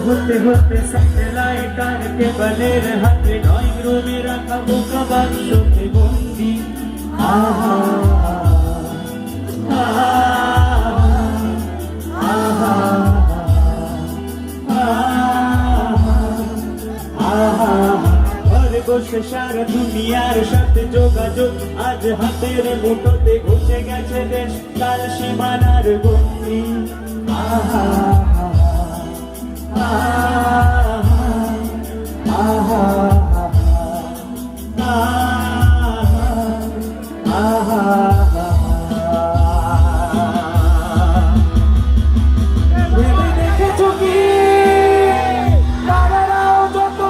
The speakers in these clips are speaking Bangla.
হতে হতে স্যাটেলাইট আর কেবলের হাতে ড্রয়িং রুমে রাখা বোকা বাক্সতে বন্দি। আহা আহা আহা আহা ঘরে বসে সারা দুনিয়ার সাথে যোগাযোগ আজ হাতের মুঠোতে ঘুষে গেছে দেশ তার সীমানার গন্ডি। আহা ভেবে দেখেছো কি তারারাও যত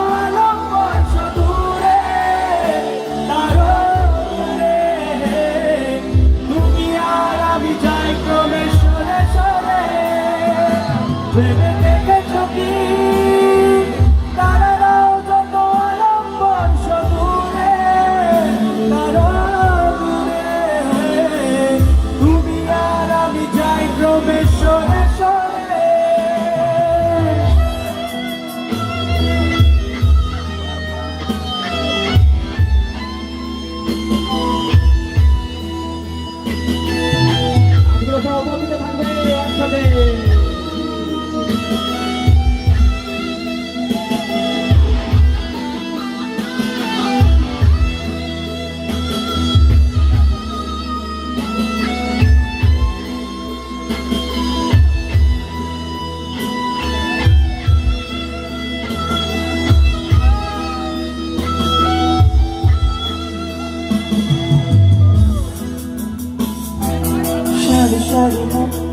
আলম্বন সদূরে তারা দূরে তুমি আর আমি যাই ক্রমে সরে সরে। সহমতিতে থাকবে একসাথে।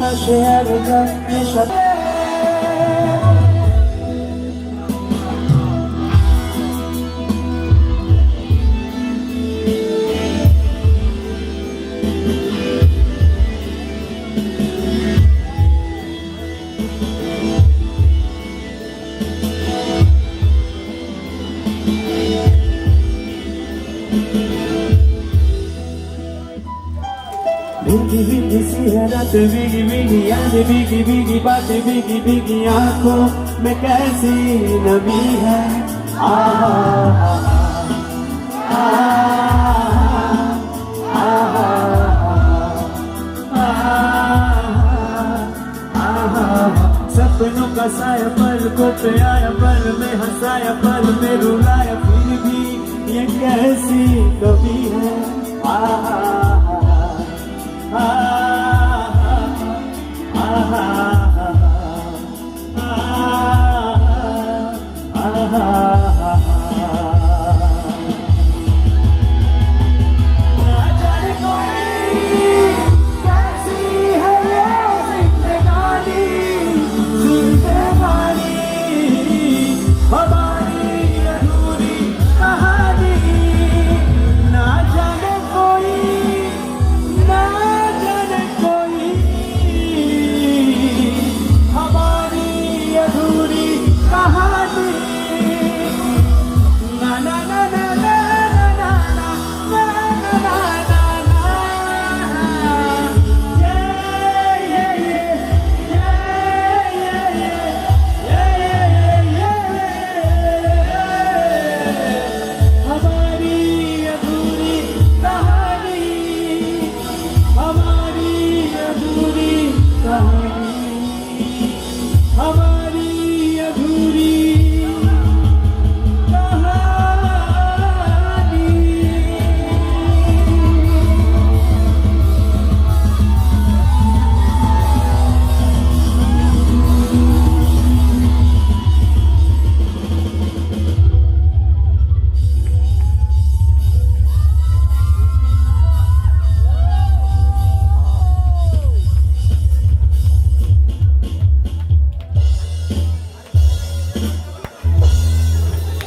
আসে আর সাথে भीगी भीगी सी है रात भीगी भीगी यादें भीगी भीगी बातें भीगी भीगी आंखों में कैसी नमी है। आहा आहा आहा सपनों का साया पलकों पे आया पल में हंसाया पल में रुलाया फिर भी ये कैसी कभी है। आहा ah ah ah ah ah